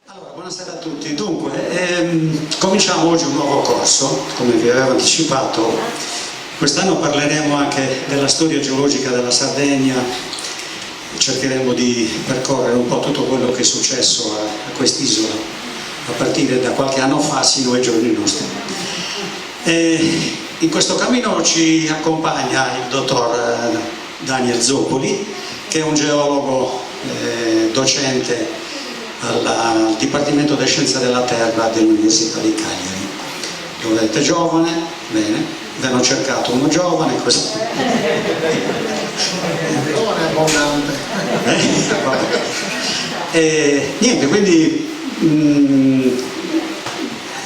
Allora, buonasera a tutti. Dunque, cominciamo oggi un nuovo corso, come vi avevo anticipato. Quest'anno parleremo anche della storia geologica della Sardegna, cercheremo di percorrere un po' tutto quello che è successo a quest'isola, a partire da qualche anno fa sino ai giorni nostri. In questo cammino ci accompagna il dottor Daniel Zopoli, che è un geologo docente al Dipartimento di Scienze della Terra dell'Università di Cagliari. Lo vedete giovane, bene, vi hanno cercato uno giovane, così. Niente, quindi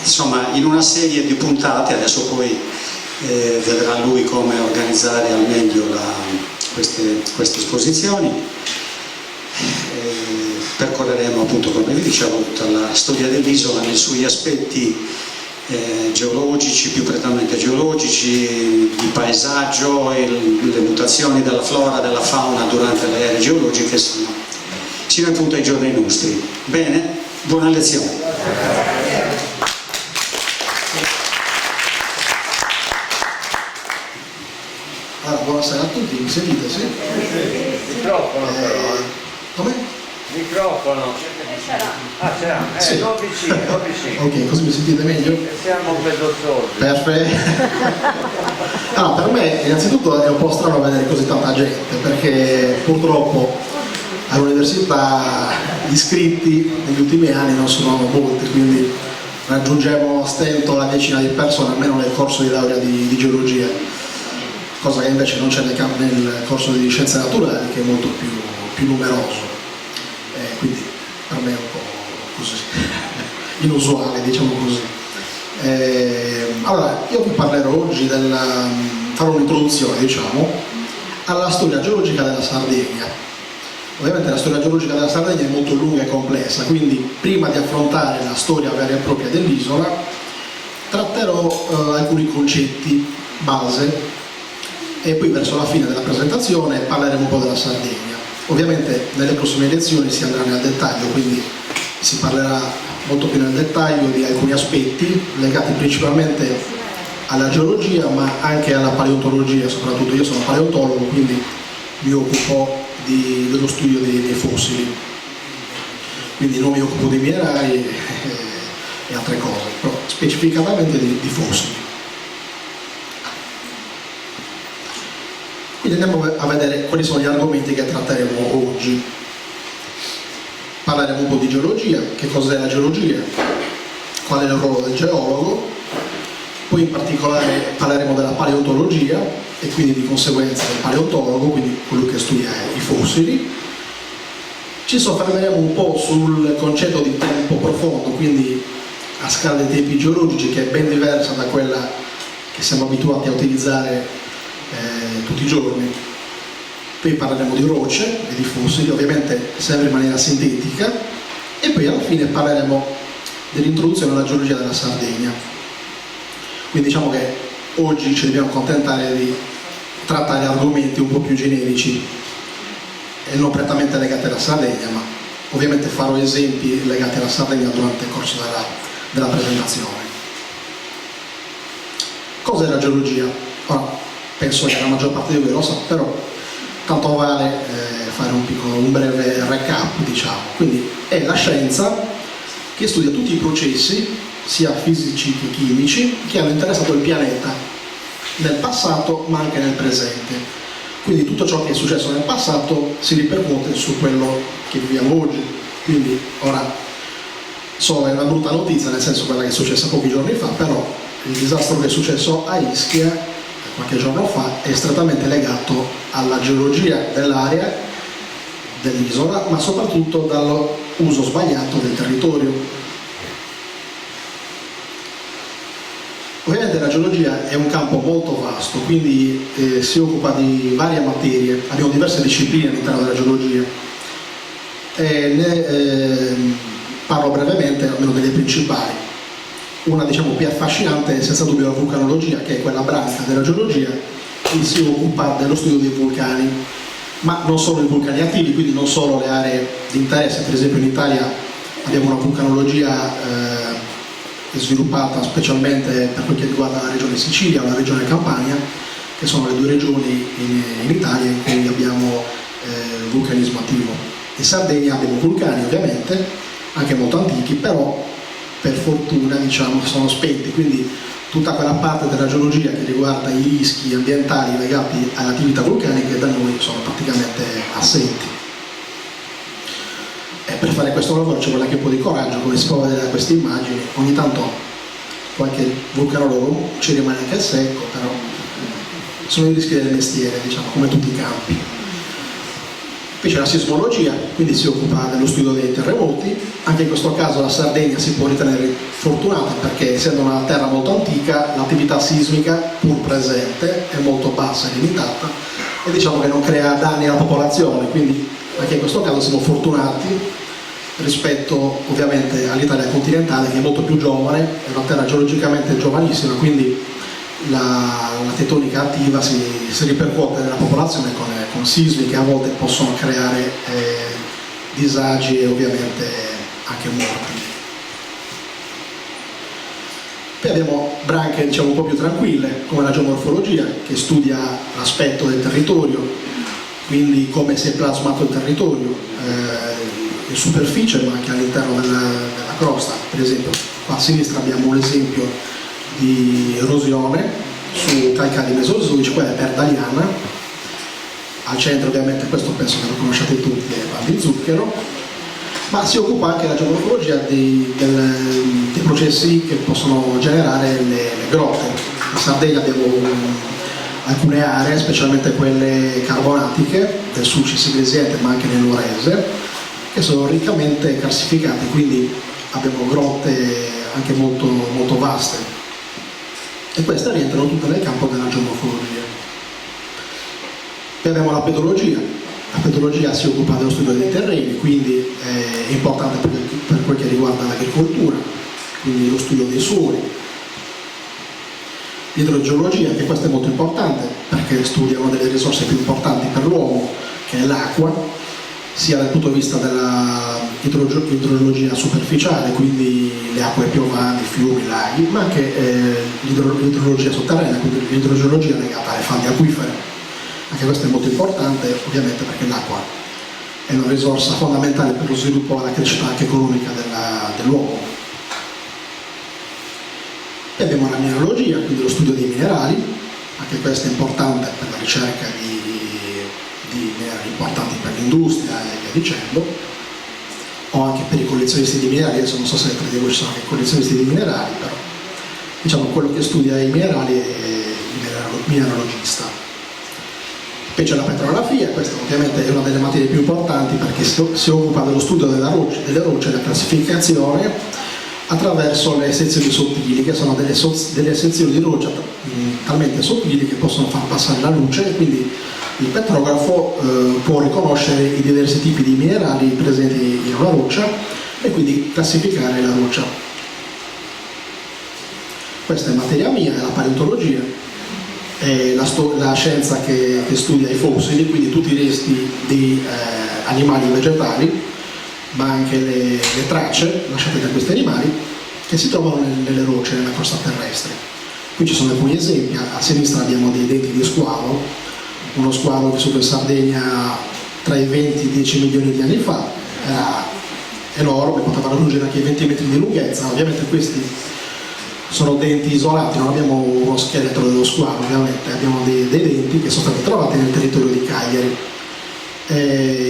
insomma in una serie di puntate, adesso poi vedrà lui come organizzare al meglio queste esposizioni. Percorreremo appunto, come vi dicevo, tutta la storia dell'isola nei suoi aspetti geologici, più prettamente geologici, di paesaggio e le mutazioni della flora, della fauna durante le ere geologiche sino appunto ai giorni nostri. Bene? Buona lezione. Allora, buonasera a tutti, mi sentite? Sì? Microfono però. Come? Microfono. Ah, c'era. Sì. Lo vicino. Ok, così mi sentite meglio? Siamo bello sordi. Perfetto. Allora, per me innanzitutto è un po' strano vedere così tanta gente, perché purtroppo all'università gli iscritti negli ultimi anni non sono molti, quindi raggiungiamo a stento la decina di persone, almeno nel corso di laurea di geologia, cosa che invece non c'è nel corso di scienze naturali, che è molto più numeroso. Quindi per me è un po' così inusuale, diciamo così. Allora, io vi parlerò oggi farò un'introduzione, diciamo, alla storia geologica della Sardegna. Ovviamente la storia geologica della Sardegna è molto lunga e complessa, quindi prima di affrontare la storia vera e propria dell'isola tratterò alcuni concetti base e poi verso la fine della presentazione parleremo un po' della Sardegna. Ovviamente nelle prossime lezioni si andrà nel dettaglio, quindi si parlerà molto più nel dettaglio di alcuni aspetti legati principalmente alla geologia, ma anche alla paleontologia. Soprattutto io sono paleontologo, quindi mi occupo dello studio dei fossili, quindi non mi occupo di minerali e altre cose, però specificatamente di fossili. Quindi andiamo a vedere quali sono gli argomenti che tratteremo oggi. Parleremo un po' di geologia, che cos'è la geologia, qual è il ruolo del geologo, poi in particolare parleremo della paleontologia e quindi di conseguenza del paleontologo, quindi colui che studia i fossili. Ci soffermeremo un po' sul concetto di tempo profondo, quindi a scala dei tempi geologici, che è ben diversa da quella che siamo abituati a utilizzare tutti i giorni. Poi parleremo di rocce e di fossili, ovviamente sempre in maniera sintetica, e poi alla fine parleremo dell'introduzione alla geologia della Sardegna. Quindi diciamo che oggi ci dobbiamo accontentare di trattare argomenti un po' più generici e non prettamente legati alla Sardegna, ma ovviamente farò esempi legati alla Sardegna durante il corso della presentazione. Cos'è la geologia? Ora, penso che la maggior parte di voi lo sa, però tanto vale fare un breve recap, diciamo. Quindi è la scienza che studia tutti i processi, sia fisici che chimici, che hanno interessato il pianeta nel passato ma anche nel presente. Quindi tutto ciò che è successo nel passato si ripercuote su quello che viviamo oggi. Quindi ora è una brutta notizia, nel senso quella che è successa pochi giorni fa, però il disastro che è successo a Ischia qualche giorno fa è strettamente legato alla geologia dell'area, dell'isola, ma soprattutto dall'uso sbagliato del territorio. Ovviamente la geologia è un campo molto vasto, quindi si occupa di varie materie, abbiamo diverse discipline all'interno della geologia. Parlo brevemente, almeno delle principali. Una, diciamo, più affascinante è senza dubbio la vulcanologia, che è quella branca della geologia che si occupa dello studio dei vulcani, ma non solo i vulcani attivi, quindi non solo le aree di interesse. Per esempio in Italia abbiamo una vulcanologia sviluppata specialmente per quel che riguarda la regione Sicilia o la regione Campania, che sono le due regioni in Italia in cui abbiamo vulcanismo attivo. In Sardegna abbiamo vulcani ovviamente, anche molto antichi, però per fortuna diciamo sono spenti, quindi tutta quella parte della geologia che riguarda i rischi ambientali legati alle attività vulcaniche da noi sono praticamente assenti. E per fare questo lavoro ci vuole anche un po' di coraggio, come si può vedere da queste immagini. Ogni tanto qualche vulcanologo ci rimane anche a secco, però sono i rischi del mestiere, diciamo, come tutti i campi. Poi c'è la sismologia, quindi si occupa dello studio dei terremoti. Anche in questo caso la Sardegna si può ritenere fortunata perché, essendo una terra molto antica, l'attività sismica, pur presente, è molto bassa e limitata e diciamo che non crea danni alla popolazione, quindi anche in questo caso siamo fortunati rispetto ovviamente all'Italia continentale, che è molto più giovane, è una terra geologicamente giovanissima, quindi la tettonica attiva si ripercuote nella popolazione con sismi che a volte possono creare disagi e ovviamente anche morti. Poi abbiamo branche diciamo un po' più tranquille, come la geomorfologia, che studia l'aspetto del territorio, quindi come si è plasmato il territorio in superficie ma anche all'interno della crosta. Per esempio qua a sinistra abbiamo un esempio di erosione su calcari mesozoici, quella è Perdaliana. Al centro ovviamente, questo penso che lo conosciate tutti, è Val di Zucchero, ma si occupa anche la geomorfologia dei processi che possono generare le grotte. In Sardegna abbiamo alcune aree, specialmente quelle carbonatiche del Sulcis Siglesiente ma anche nel Nuorese, che sono riccamente calcificate, quindi abbiamo grotte anche molto, molto vaste, e queste rientrano tutte nel campo della geomorfologia. Poi abbiamo la pedologia. La pedologia si occupa dello studio dei terreni, quindi è importante per quel che riguarda l'agricoltura, quindi lo studio dei suoli. L'idrogeologia, che questa è molto importante perché studia una delle risorse più importanti per l'uomo, che è l'acqua, sia dal punto di vista dell'idrologia superficiale, quindi le acque piovanti, fiumi, laghi, ma anche l'idrologia sotterranea, quindi l'idrogeologia legata alle falde acquifere. Anche questo è molto importante ovviamente perché l'acqua è una risorsa fondamentale per lo sviluppo e la crescita anche economica dell'uomo. E abbiamo la mineralogia, quindi lo studio dei minerali, anche questo è importante per la ricerca di minerali importanti per l'industria e via dicendo, o anche per i collezionisti di minerali. Adesso non so se tra di voi ci sono anche collezionisti di minerali, però diciamo quello che studia i minerali è il mineralogista. Poi c'è la petrografia, questa ovviamente è una delle materie più importanti perché si occupa dello studio delle rocce e la classificazione attraverso le sezioni sottili, che sono delle sezioni di roccia talmente sottili che possono far passare la luce, e quindi il petrografo può riconoscere i diversi tipi di minerali presenti in una roccia e quindi classificare la roccia. Questa è materia mia, è la paleontologia. È la scienza che studia i fossili, quindi tutti i resti di animali vegetali, ma anche le tracce lasciate da questi animali che si trovano nelle rocce, nella crosta terrestre. Qui ci sono alcuni esempi. A sinistra abbiamo dei denti di squalo, uno squalo vissuto in Sardegna tra i 20 e i 10 milioni di anni fa, era enorme, poteva raggiungere anche i 20 metri di lunghezza. Ovviamente questi sono denti isolati, non abbiamo uno scheletro dello squalo, ovviamente abbiamo dei denti che sono stati trovati nel territorio di Cagliari.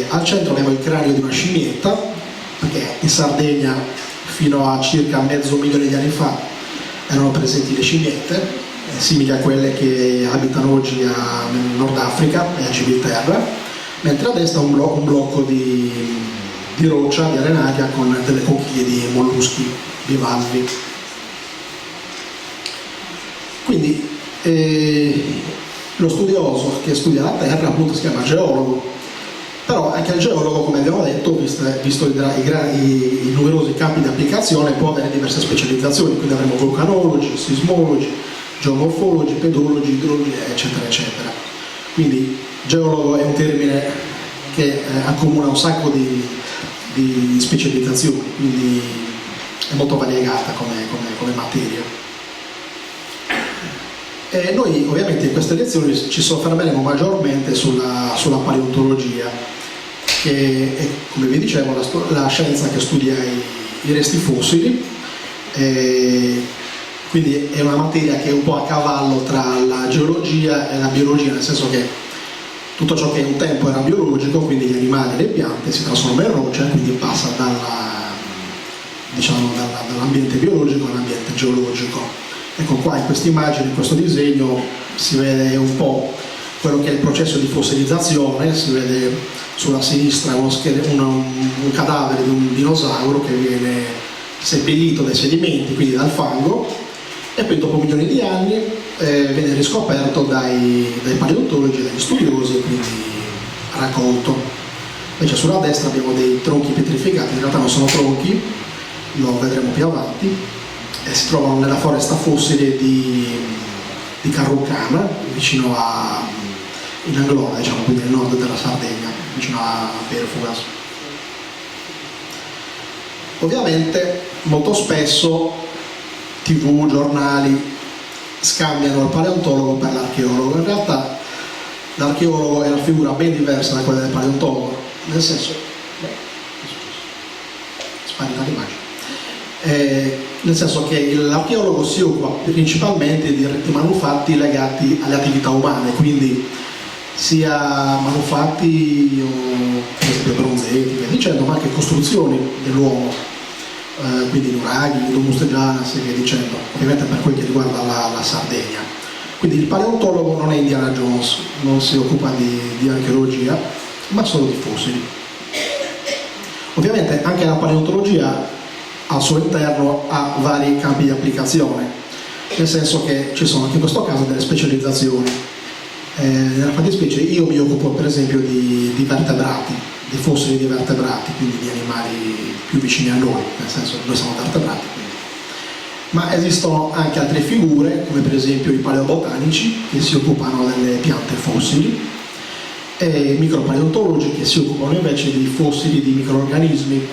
Al centro abbiamo il cranio di una scimmietta, perché in Sardegna fino a circa 500.000 di anni fa erano presenti le scimmiette, simili a quelle che abitano oggi nel Nord Africa e a Gibilterra, mentre a destra un blocco di roccia, di arenaria, con delle conchiglie di molluschi bivalvi. Quindi lo studioso che studia la Terra appunto si chiama geologo, però anche il geologo, come abbiamo detto, visto i numerosi campi di applicazione, può avere diverse specializzazioni, quindi avremo vulcanologi, sismologi, geomorfologi, pedologi, idrologi, eccetera eccetera. Quindi geologo è un termine che accomuna un sacco di di specializzazioni, quindi è molto variegata come materia. E noi ovviamente in queste lezioni ci soffermeremo maggiormente sulla paleontologia, che è, come vi dicevo, la scienza che studia i resti fossili, quindi è una materia che è un po' a cavallo tra la geologia e la biologia, nel senso che tutto ciò che un tempo era biologico, quindi gli animali e le piante, si trasforma in roccia e quindi passa dall'ambiente biologico all'ambiente geologico. Ecco qua in questa immagine, in questo disegno, si vede un po' quello che è il processo di fossilizzazione. Si vede sulla sinistra un cadavere di un dinosauro che viene seppellito dai sedimenti, quindi dal fango, e poi dopo milioni di anni viene riscoperto dai paleontologi, dagli studiosi, e quindi raccolto. Invece sulla destra abbiamo dei tronchi petrificati, in realtà non sono tronchi, lo vedremo più avanti, e si trovano nella foresta fossile di Carrucana, vicino in Anglona, diciamo, quindi nel nord della Sardegna, vicino a Perfugas. Ovviamente molto spesso TV, giornali scambiano il paleontologo per l'archeologo. In realtà l'archeologo è una figura ben diversa da quella del paleontologo, nel senso, sparita l'immagine. Nel senso che l'archeologo si occupa principalmente di manufatti legati alle attività umane, quindi sia manufatti o per esempio bronzetti, via dicendo, ma anche costruzioni dell'uomo, quindi nuraghi, domus de Janas e via dicendo, ovviamente per quel che riguarda la Sardegna. Quindi il paleontologo non è Indiana Jones, non si occupa di archeologia, ma solo di fossili. Ovviamente anche la paleontologia al suo interno ha vari campi di applicazione, nel senso che ci sono anche in questo caso delle specializzazioni. Nella fattispecie io mi occupo per esempio di vertebrati, di fossili di vertebrati, quindi di animali più vicini a noi, nel senso che noi siamo vertebrati. Quindi. Ma esistono anche altre figure, come per esempio i paleobotanici, che si occupano delle piante fossili, e i micropaleontologi, che si occupano invece di fossili di microorganismi.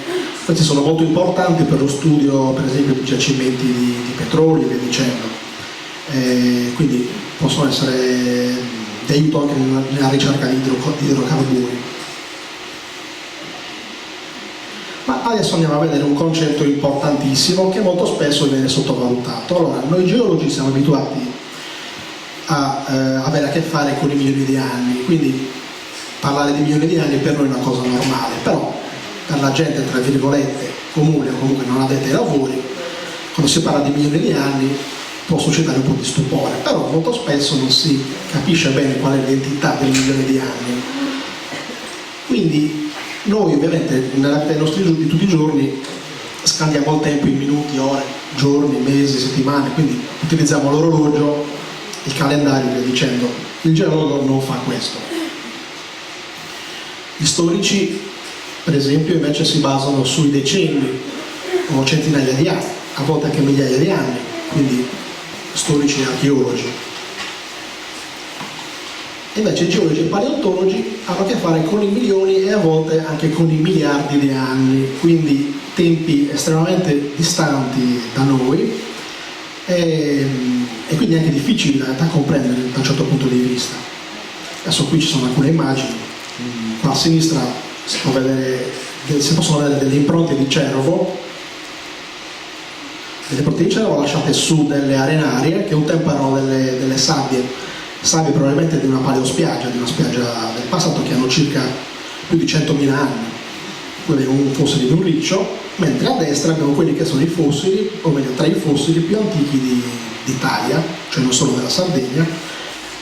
Questi sono molto importanti per lo studio, per esempio, di giacimenti di petrolio e via dicendo. Quindi possono essere di aiuto anche nella ricerca di idrocarburi. Ma adesso andiamo a vedere un concetto importantissimo che molto spesso viene sottovalutato. Allora, noi geologi siamo abituati a avere a che fare con i milioni di anni, quindi parlare di milioni di anni per noi è una cosa normale, però per la gente, tra virgolette, comune o comunque non addetta ai lavori, quando si parla di milioni di anni può suscitare un po' di stupore, però molto spesso non si capisce bene qual è l'entità del milione di anni. Quindi noi ovviamente nella vita dei nostri di tutti i giorni scandiamo il tempo in minuti, ore, giorni, mesi, settimane, quindi utilizziamo l'orologio, il calendario e via dicendo. Il geologo non fa questo. Gli storici, per esempio, invece si basano sui decenni o centinaia di anni, a volte anche migliaia di anni, quindi storici e archeologi. Invece i geologi e i paleontologi hanno a che fare con i milioni e a volte anche con i miliardi di anni, quindi tempi estremamente distanti da noi e quindi anche difficili da comprendere da un certo punto di vista. Adesso qui ci sono alcune immagini, qua a sinistra si possono vedere delle impronte di cervo, lasciate su delle arenarie che un tempo erano delle sabbie probabilmente di una paleospiaggia, di una spiaggia del passato, che hanno circa più di 100.000 anni. Qui abbiamo un fossile di un riccio, mentre a destra abbiamo quelli che sono i fossili, o meglio tra i fossili più antichi d'Italia, cioè non solo della Sardegna,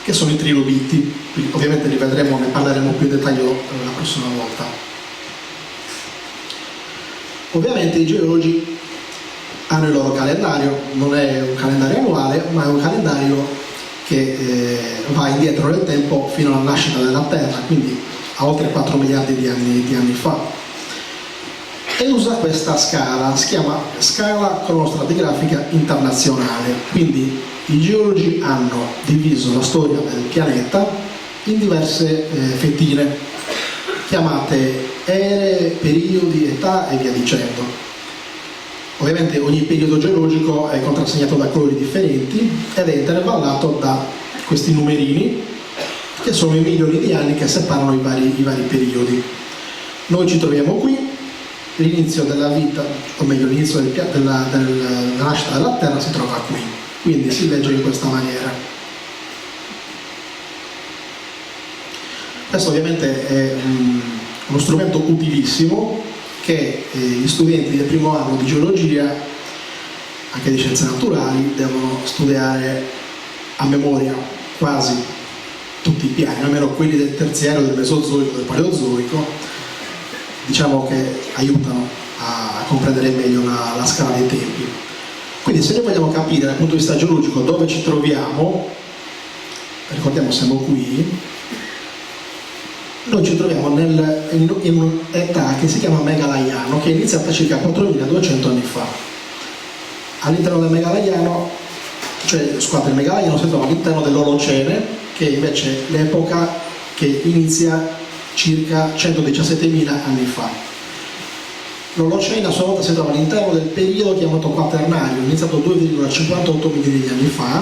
che sono i trilobiti. Quindi, ovviamente li vedremo, ne parleremo più in dettaglio la prossima volta. Ovviamente i geologi hanno il loro calendario, non è un calendario annuale, ma è un calendario che va indietro nel tempo fino alla nascita della Terra, quindi a oltre 4 miliardi di anni fa, e usa questa scala, si chiama scala cronostratigrafica internazionale. Quindi i geologi hanno diviso la storia del pianeta in diverse fettine, chiamate ere, periodi, età e via dicendo. Ovviamente ogni periodo geologico è contrassegnato da colori differenti ed è intervallato da questi numerini che sono i milioni di anni che separano i vari periodi. Noi ci troviamo qui, l'inizio della vita, o meglio l'inizio della nascita della Terra si trova qui, quindi si legge in questa maniera. Questo ovviamente è uno strumento utilissimo che gli studenti del primo anno di geologia, anche di scienze naturali, devono studiare a memoria quasi tutti i piani, almeno quelli del terziario, del mesozoico, del paleozoico, diciamo che aiutano a comprendere meglio la scala dei tempi. Quindi se noi vogliamo capire dal punto di vista geologico dove ci troviamo, ricordiamo siamo qui, noi ci troviamo in un'età che si chiama Megalaiano, che è iniziata circa 4200 anni fa. All'interno del Megalaiano, il Megalaiano si trova all'interno dell'Olocene, che invece è l'epoca che inizia circa 117.000 anni fa. L'Olocene a sua volta si trova all'interno del periodo chiamato Quaternario, iniziato 2,58 milioni di anni fa,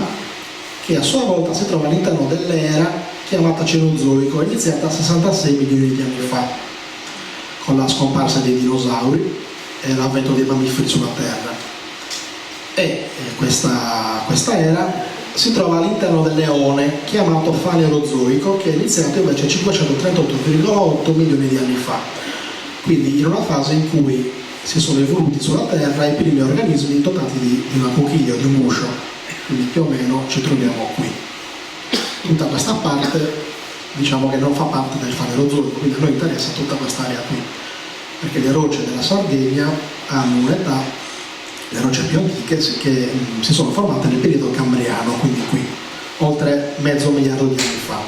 che a sua volta si trova all'interno dell'era chiamata Cenozoico, iniziata 66 milioni di anni fa, con la scomparsa dei dinosauri e l'avvento dei mammiferi sulla Terra. E questa era si trova all'interno dell'eone chiamato Fanerozoico, che è iniziato invece 538,8 milioni di anni fa, quindi in una fase in cui si sono evoluti sulla Terra i primi organismi dotati di una conchiglia, di un guscio, quindi più o meno ci troviamo qui. Tutta questa parte diciamo che non fa parte del Fanerozoico, quindi a noi interessa tutta quest'area qui, perché le rocce della Sardegna hanno un'età, le rocce più antiche che si sono formate nel periodo cambriano, quindi qui, oltre mezzo miliardo di anni fa.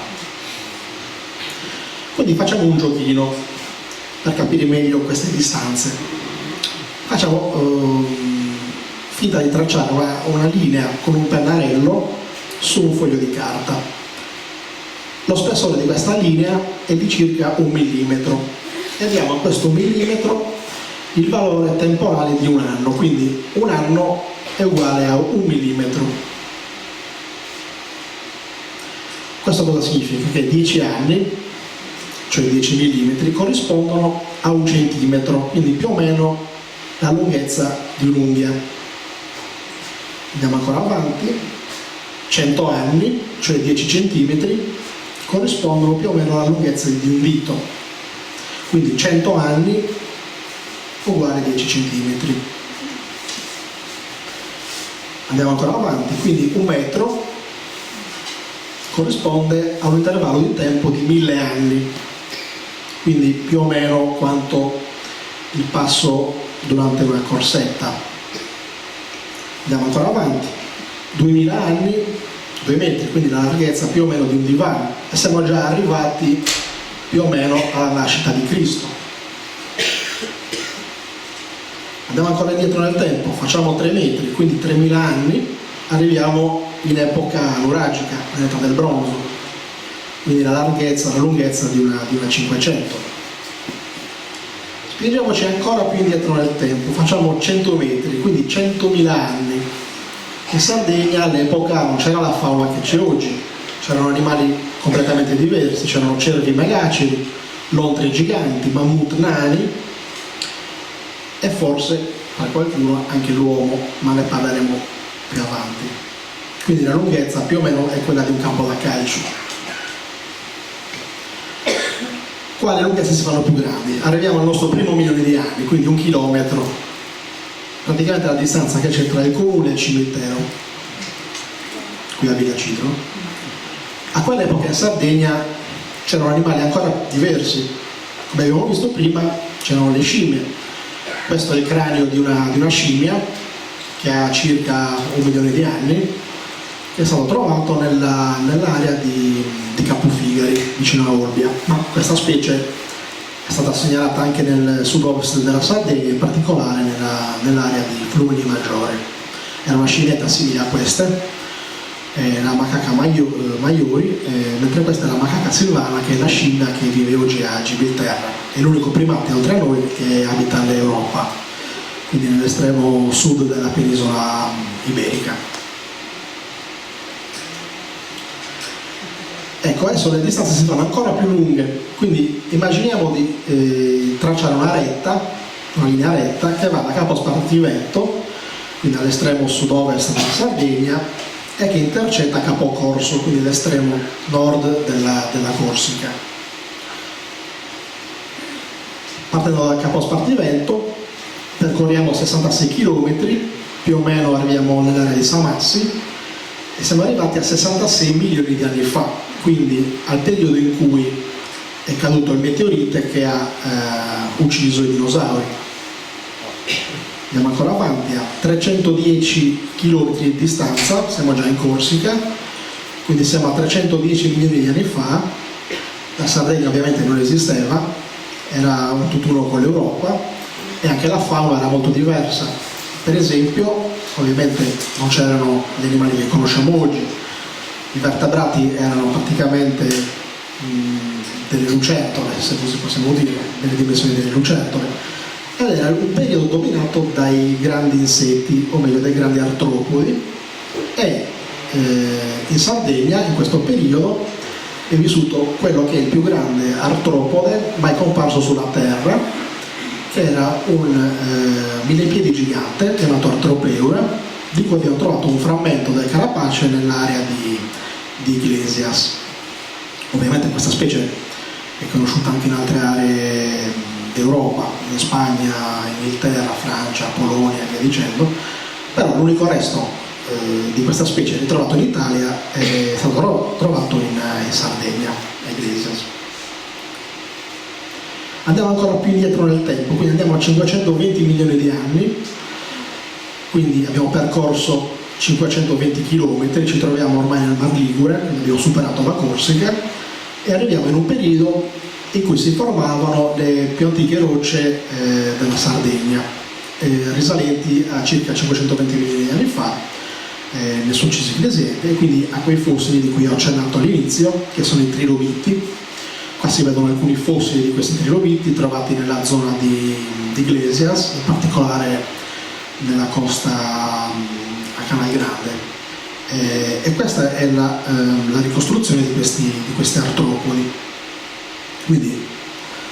Quindi facciamo un giochino per capire meglio queste distanze. Facciamo finta di tracciare una linea con un pennarello su un foglio di carta. Lo spessore di questa linea è di circa 1 millimetro e diamo a questo millimetro il valore temporale di un anno, quindi un anno è uguale a 1 millimetro. Questo cosa significa? Che 10 anni, cioè 10 millimetri, corrispondono a 1 centimetro, quindi più o meno la lunghezza di un'unghia. Andiamo ancora avanti, 100 anni, cioè 10 centimetri, corrispondono più o meno alla lunghezza di un dito, quindi 100 anni uguale 10 centimetri. Andiamo ancora avanti, quindi un metro corrisponde a un intervallo di tempo di 1000 anni, quindi più o meno quanto il passo durante una corsetta. Andiamo ancora avanti, 2000 anni, 2 metri, quindi la larghezza più o meno di un divano, e siamo già arrivati più o meno alla nascita di Cristo. Andiamo ancora indietro nel tempo, facciamo 3 metri, quindi 3000 anni, arriviamo in epoca nuragica, nell'età del bronzo, quindi la larghezza, la lunghezza di una 500. Spingiamoci ancora più indietro nel tempo, facciamo 100 metri, quindi 100.000 anni. In Sardegna all'epoca non c'era la fauna che c'è oggi, c'erano animali completamente diversi, c'erano cervi megaceri, lontre giganti, mammut nani e forse per qualcuno anche l'uomo, ma ne parleremo più avanti. Quindi la lunghezza più o meno è quella di un campo da calcio. Qua le lunghezze si fanno più grandi, arriviamo al nostro primo milione di anni, quindi 1 chilometro, praticamente la distanza che c'è tra il comune e il cimitero, qui a Vigacino. A quell'epoca in Sardegna c'erano animali ancora diversi, come abbiamo visto prima c'erano le scimmie. Questo è il cranio di una scimmia che ha circa 1 milione di anni, che è stato trovato nell'area di Capofigari, vicino a Olbia, ma questa specie è stata segnalata anche nel sud-ovest della Sardegna, in particolare nell'area di Flumini Maggiore. Era una scimmietta simile a queste, la macaca maiori, mentre questa è la macaca silvana, che è la scimmia che vive oggi a Gibilterra. È l'unico primate oltre a noi che abita l'Europa, quindi nell'estremo sud della penisola iberica. Ecco, adesso le distanze si fanno ancora più lunghe, quindi immaginiamo di tracciare una linea retta che va da Capo Spartivento, quindi all'estremo sud-ovest della Sardegna, e che intercetta Capo Corso, quindi l'estremo nord della Corsica. Partendo da Capo Spartivento percorriamo 66 km, più o meno arriviamo nell'area di Samassi, e siamo arrivati a 66 milioni di anni fa, quindi al periodo in cui è caduto il meteorite che ha ucciso i dinosauri. Andiamo ancora avanti, a 310 km di distanza, siamo già in Corsica, quindi siamo a 310 milioni di anni fa. La Sardegna ovviamente non esisteva, era un tutt'uno con l'Europa, e anche la fauna era molto diversa. Per esempio, ovviamente non c'erano gli animali che conosciamo oggi, i vertebrati erano praticamente delle lucertole, se così possiamo dire, delle dimensioni delle lucertole, ed era un periodo dominato dai grandi insetti, o meglio dai grandi artropodi, e in Sardegna in questo periodo è vissuto quello che è il più grande artropode mai comparso sulla Terra, che era un millepiedi gigante chiamato Artropeura, di cui abbiamo trovato un frammento del carapace nell'area di Iglesias. Ovviamente questa specie è conosciuta anche in altre aree d'Europa, in Spagna, Inghilterra, Francia, Polonia e via dicendo, però l'unico resto di questa specie ritrovato in Italia è stato trovato in Sardegna, a Iglesias. Andiamo ancora più indietro nel tempo, quindi andiamo a 520 milioni di anni, quindi abbiamo percorso 520 km, ci troviamo ormai nel Mar Ligure, quindi abbiamo superato la Corsica, e arriviamo in un periodo in cui si formavano le più antiche rocce della Sardegna, risalenti a circa 520 milioni di anni fa, nel Sulcis Iglesiente, e quindi a quei fossili di cui ho accennato all'inizio, che sono i trilobiti. Qua si vedono alcuni fossili di questi trilobiti trovati nella zona di Iglesias, in particolare nella costa a Canal Grande. E questa è la ricostruzione di questi artropodi. Quindi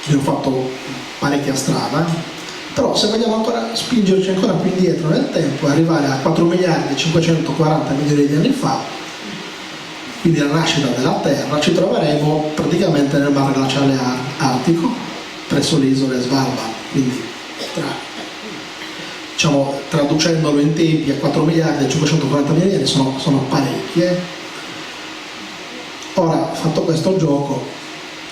abbiamo fatto parecchia strada, però se vogliamo ancora spingerci ancora più indietro nel tempo e arrivare a 4 miliardi e 540 milioni di anni fa, quindi la nascita della Terra, ci troveremo praticamente nel mare glaciale artico, presso le isole Svalbard. Quindi traducendolo in tempi, a 4 miliardi e 540 milioni di anni sono parecchie. Ora, fatto questo gioco,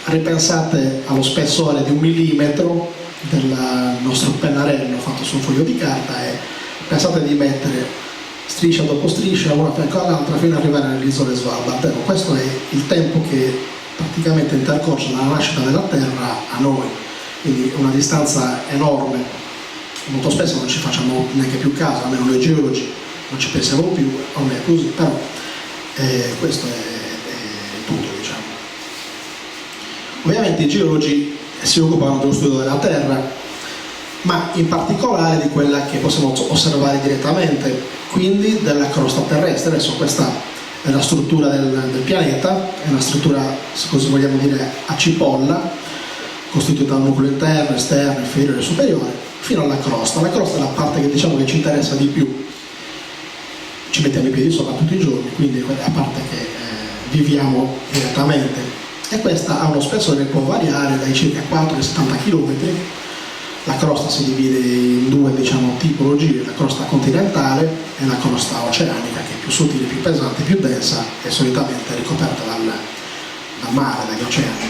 ripensate allo spessore di 1 millimetro del nostro pennarello fatto su un foglio di carta e pensate di mettere striscia dopo striscia, una fianco all'altra, fino ad arrivare nelle isole Svalbard. Ecco, questo è il tempo che praticamente intercorso dalla nascita della Terra a noi, quindi una distanza enorme. Molto spesso non ci facciamo neanche più caso, almeno noi geologi non ci pensiamo più, non è così, però questo è tutto, diciamo. Ovviamente i geologi si occupano dello studio della Terra, ma in particolare di quella che possiamo osservare direttamente, quindi della crosta terrestre. Adesso questa è la struttura del pianeta, è una struttura, se così vogliamo dire, a cipolla, costituita da un nucleo interno, esterno, inferiore e superiore, fino alla crosta. La crosta è la parte che diciamo che ci interessa di più, ci mettiamo i piedi sopra tutti i giorni, quindi è la parte che viviamo direttamente, e questa ha uno spessore che può variare dai circa 4 ai 70 km. La crosta si divide in due, diciamo, tipologie: la crosta continentale e la crosta oceanica, che è più sottile, più pesante, più densa e solitamente ricoperta dal mare, dagli oceani.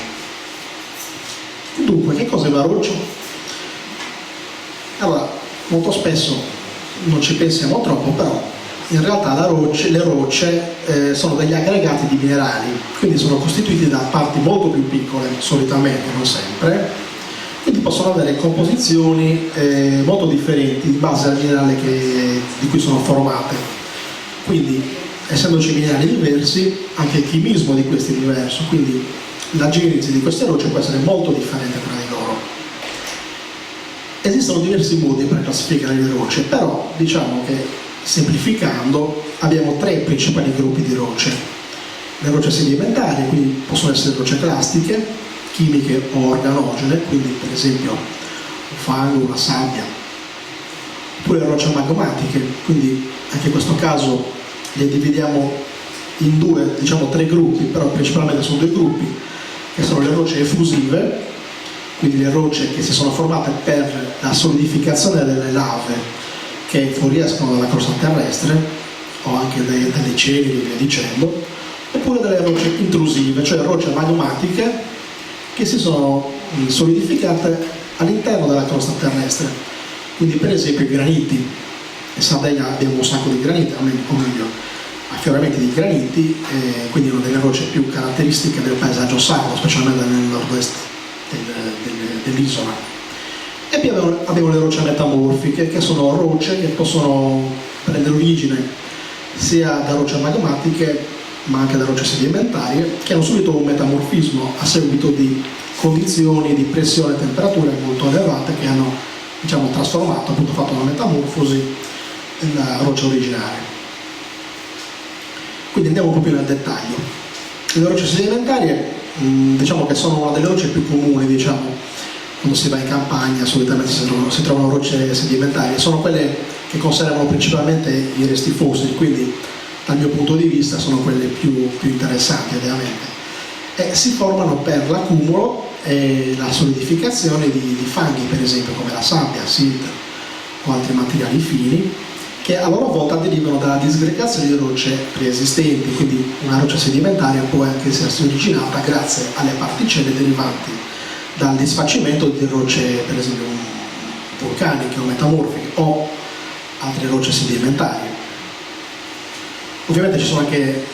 Dunque, che cos'è la roccia? Allora, molto spesso non ci pensiamo troppo, però in realtà le rocce sono degli aggregati di minerali, quindi sono costituiti da parti molto più piccole, solitamente, non sempre, quindi possono avere composizioni molto differenti in base al minerale di cui sono formate. Quindi essendoci minerali diversi, anche il chimismo di questi è diverso, quindi la genesi di queste rocce può essere molto differente tra di loro. Esistono diversi modi per classificare le rocce, però diciamo che semplificando abbiamo tre principali gruppi di rocce. Le rocce sedimentarie, quindi possono essere rocce clastiche, chimiche o organogene, quindi per esempio un fango, una sabbia, oppure le rocce magmatiche, quindi anche in questo caso le dividiamo in due, diciamo tre gruppi, però principalmente sono due gruppi, che sono le rocce effusive, quindi le rocce che si sono formate per la solidificazione delle lave che fuoriescono dalla crosta terrestre o anche dalle ceneri e via dicendo, oppure delle rocce intrusive, cioè rocce magmatiche che si sono solidificate all'interno della crosta terrestre. Quindi per esempio i graniti, in Sardegna abbiamo un sacco di graniti, o meglio affioramenti di graniti, quindi una delle rocce più caratteristiche del paesaggio sardo, specialmente nel nord-est dell'isola. E poi abbiamo le rocce metamorfiche, che sono rocce che possono prendere origine sia da rocce magmatiche ma anche da rocce sedimentarie, che hanno subito un metamorfismo a seguito di condizioni di pressione e temperatura molto elevate che hanno, diciamo, trasformato, appunto fatto una metamorfosi nella roccia originaria. Quindi andiamo un po' più nel dettaglio. Le rocce sedimentarie, diciamo che sono una delle rocce più comuni, diciamo, quando si va in campagna solitamente si trovano rocce sedimentarie, sono quelle che conservano principalmente i resti fossili, quindi dal mio punto di vista sono quelle più interessanti ovviamente. E si formano per l'accumulo e la solidificazione di fanghi, per esempio come la sabbia, silt o altri materiali fini, che a loro volta derivano dalla disgregazione di rocce preesistenti, quindi una roccia sedimentaria può anche essersi originata grazie alle particelle derivanti dal disfacimento di rocce, per esempio vulcaniche o metamorfiche o altre rocce sedimentarie. Ovviamente ci sono anche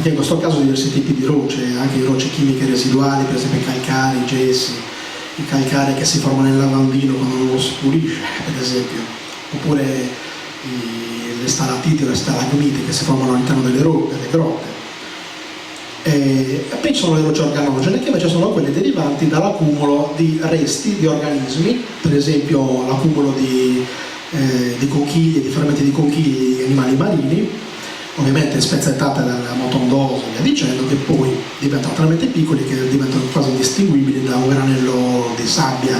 in questo caso diversi tipi di rocce, anche rocce chimiche residuali, per esempio i calcari, i gessi, i calcari che si formano nel lavandino quando non lo si pulisce, per esempio, oppure le stalatiti o le stalagmiti che si formano all'interno delle grotte. E poi ci sono le rocce organogene, che invece sono quelle derivanti dall'accumulo di resti di organismi, per esempio l'accumulo di conchiglie, di frammenti di conchiglie di animali marini, ovviamente spezzettate dal motondoso e via dicendo, che poi diventano talmente piccoli che diventano quasi indistinguibili da un granello di sabbia,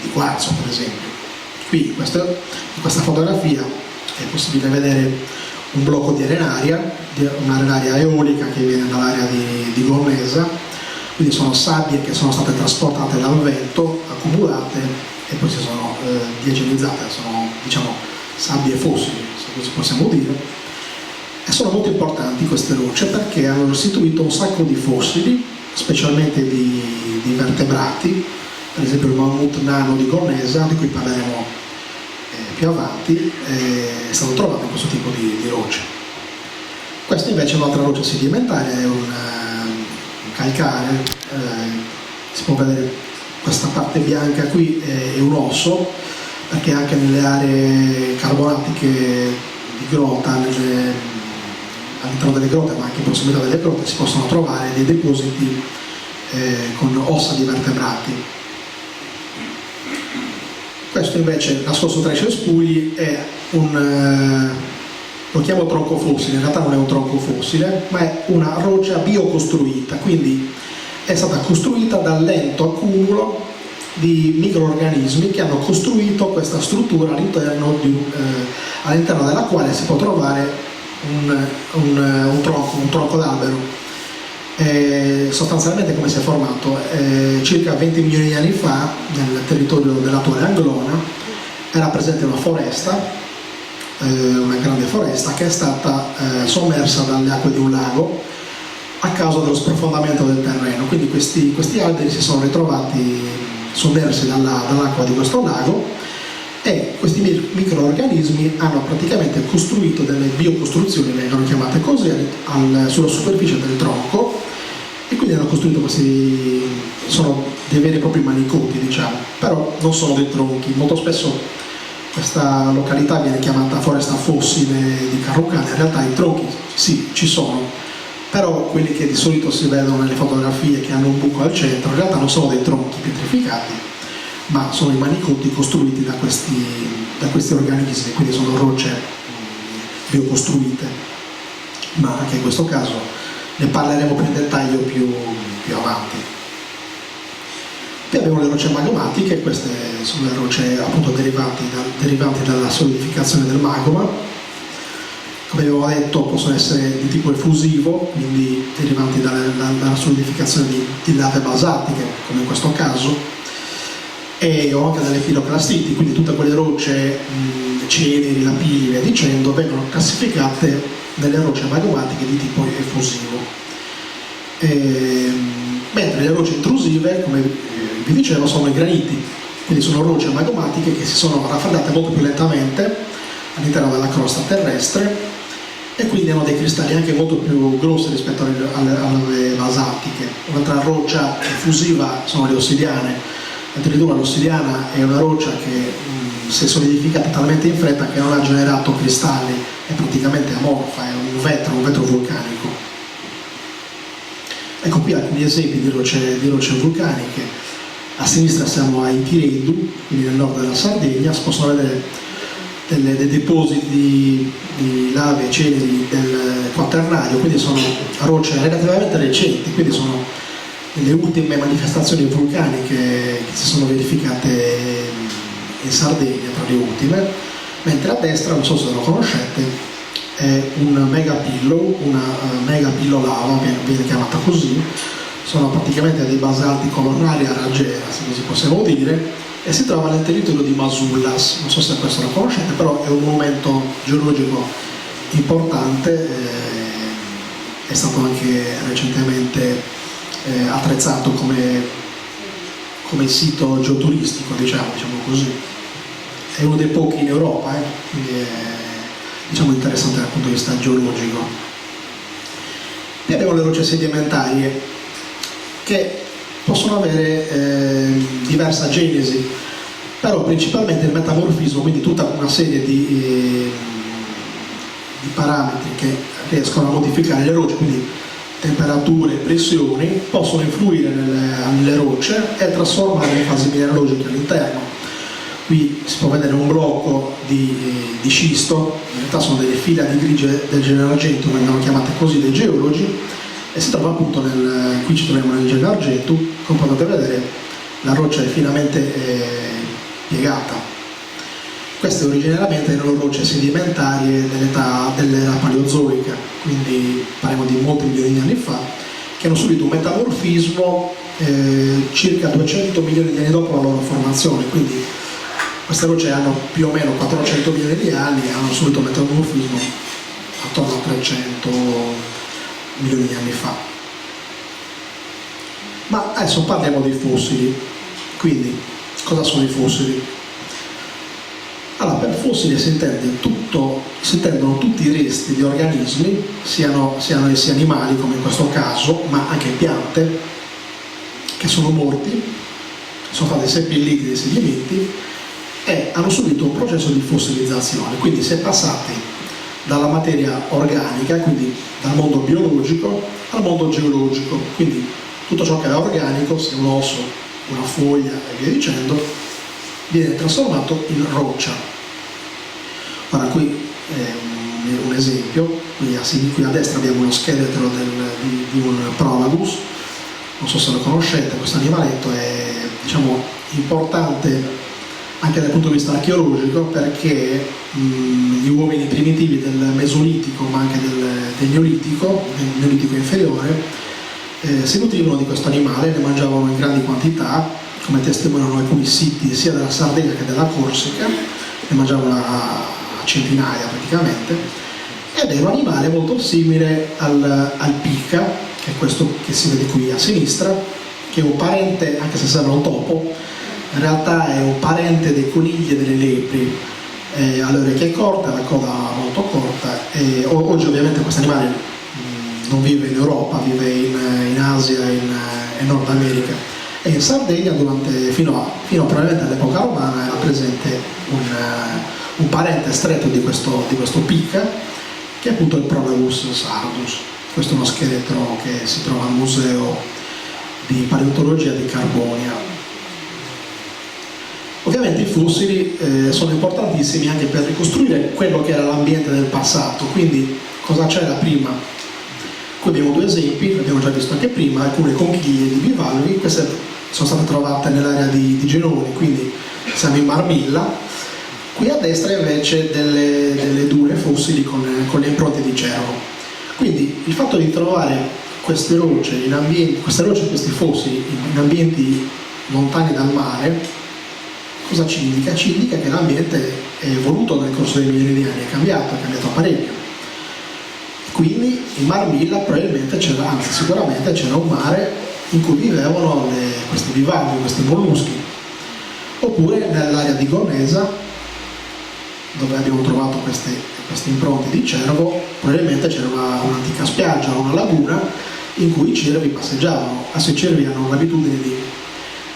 di quarzo per esempio. Qui in questa fotografia è possibile vedere un blocco di arenaria, un'arenaria eolica che viene dall'area di Gornesa, quindi sono sabbie che sono state trasportate dal vento, accumulate e poi si sono diagenizzate, sono, diciamo, sabbie fossili, se così possiamo dire. E sono molto importanti queste rocce perché hanno restituito un sacco di fossili, specialmente di vertebrati, per esempio il mammut nano di Gornesa, di cui parleremo più avanti, è stato trovato in questo tipo di rocce. Questa invece è un'altra roccia sedimentaria, è un calcare, si può vedere questa parte bianca qui è un osso, perché anche nelle aree carbonatiche di grotta, all'interno delle grotte ma anche in prossimità delle grotte si possono trovare dei depositi con ossa di vertebrati. Questo invece, nascosto tra i cespugli, è lo chiamo tronco fossile, in realtà non è un tronco fossile, ma è una roccia biocostruita, quindi è stata costruita dal lento accumulo di microorganismi che hanno costruito questa struttura all'interno della quale si può trovare un tronco d'albero. Sostanzialmente come si è formato? Circa 20 milioni di anni fa, nel territorio dell'attuale Anglona, era presente una foresta, una grande foresta che è stata sommersa dalle acque di un lago a causa dello sprofondamento del terreno. Quindi questi alberi si sono ritrovati sommersi dall'acqua di questo lago e questi microorganismi hanno praticamente costruito delle biocostruzioni, vengono chiamate così, sulla superficie del tronco, e quindi hanno costruito sono dei veri e propri manicotti, diciamo, però non sono dei tronchi. Molto spesso questa località viene chiamata foresta fossile di Carrucane, in realtà i tronchi Sì, ci sono, però quelli che di solito si vedono nelle fotografie che hanno un buco al centro, in realtà non sono dei tronchi pietrificati, ma sono i manicotti costruiti da questi organismi, quindi sono rocce biocostruite, ma anche in questo caso ne parleremo più in dettaglio più avanti. Poi abbiamo le rocce magmatiche, queste sono le rocce appunto derivanti dalla solidificazione del magma. Come abbiamo detto, possono essere di tipo effusivo, quindi derivanti dalla solidificazione di lave basaltiche, come in questo caso, o anche dalle piroclastiti, quindi tutte quelle rocce, ceneri, lapilli e via dicendo, vengono classificate nelle rocce magmatiche di tipo effusivo. Mentre le rocce intrusive, come vi dicevo, sono i graniti, quindi sono rocce magmatiche che si sono raffreddate molto più lentamente all'interno della crosta terrestre e quindi hanno dei cristalli anche molto più grossi rispetto alle basaltiche. Un'altra roccia effusiva sono le ossidiane. Addirittura l'ossidiana è una roccia che si è solidificata talmente in fretta che non ha generato cristalli, è praticamente amorfa, è un vetro vulcanico. Ecco qui alcuni esempi di rocce vulcaniche. A sinistra siamo a Intiredu, quindi nel nord della Sardegna. Si possono vedere dei depositi di lave e ceneri del Quaternario, quindi sono rocce relativamente recenti, quindi sono le ultime manifestazioni vulcaniche che si sono verificate in Sardegna, tra le ultime, mentre a destra, non so se lo conoscete, è un megapillo, una megapillo lava, viene chiamata così. Sono praticamente dei basalti colonnari a raggiera, se così possiamo dire, e si trova nel territorio di Masullas. Non so se questo lo conoscete, però è un monumento geologico importante, è stato anche recentemente attrezzato come sito geoturistico, diciamo così. È uno dei pochi in Europa, quindi è interessante dal punto di vista geologico. Poi abbiamo le rocce sedimentarie, che possono avere diversa genesi, però principalmente il metamorfismo, quindi tutta una serie di parametri che riescono a modificare le rocce, quindi temperature, pressioni, possono influire nelle rocce e trasformare le fasi mineralogiche all'interno. Qui si può vedere un blocco di scisto, in realtà sono delle file di grigie del genere argento, vengono chiamate così dai geologi, e si trova appunto qui ci troviamo nel genere argento. Come potete vedere la roccia è finamente piegata. Queste originariamente erano rocce sedimentarie dell'era paleozoica, quindi parliamo di molti milioni di anni fa, che hanno subito un metamorfismo circa 200 milioni di anni dopo la loro formazione, quindi queste rocce hanno più o meno 400 milioni di anni e hanno subito un metamorfismo attorno a 300 milioni di anni fa. Ma adesso parliamo dei fossili. Quindi, cosa sono i fossili? Allora, per fossili si intendono tutti i resti di organismi, siano essi animali come in questo caso, ma anche piante che sono morti, sono stati seppelliti nei sedimenti e hanno subito un processo di fossilizzazione, quindi si è passati dalla materia organica, quindi dal mondo biologico, al mondo geologico, quindi tutto ciò che è organico, sia un osso, una foglia e via dicendo, viene trasformato in roccia. Ora qui un esempio, qui a destra abbiamo uno scheletro di un Prolagus, non so se lo conoscete, questo animaletto è importante anche dal punto di vista archeologico, perché gli uomini primitivi del Mesolitico, ma anche del Neolitico inferiore, si nutrivano di questo animale, ne mangiavano in grandi quantità, come testimoniano alcuni siti sia della Sardegna che della Corsica, ne mangiavano a centinaia praticamente, ed è un animale molto simile al pica, che è questo che si vede qui a sinistra, che è un parente, anche se sembra un topo, in realtà è un parente dei conigli e delle lepri. Ha le orecchie corte, la coda molto corta, e oggi ovviamente questo animale non vive in Europa, vive in Asia e in Nord America, e in Sardegna fino probabilmente all'epoca romana era presente un parente stretto di questo pica, che è appunto il Prolagus sardus. Questo è uno scheletro che si trova al Museo di Paleontologia di Carbonia. Ovviamente i fossili sono importantissimi anche per ricostruire quello che era l'ambiente del passato, quindi cosa c'era prima. Qui abbiamo due esempi, l'abbiamo già visto anche prima, alcune conchiglie di bivalvi, queste sono state trovate nell'area di Genoni, quindi siamo in Marmilla. Qui a destra invece delle dune fossili con le impronte di cervo. Quindi il fatto di trovare queste rocce, questi fossili in ambienti lontani dal mare, cosa ci indica? Ci indica che l'ambiente è evoluto nel corso dei milioni di anni, è cambiato parecchio. Quindi in Marmilla probabilmente c'era, anzi sicuramente c'era un mare in cui vivevano questi bivalvi, questi molluschi. Oppure nell'area di Gonesa, dove abbiamo trovato queste impronte di cervo, probabilmente c'era un'antica spiaggia, una laguna in cui i cervi passeggiavano. Adesso i cervi hanno l'abitudine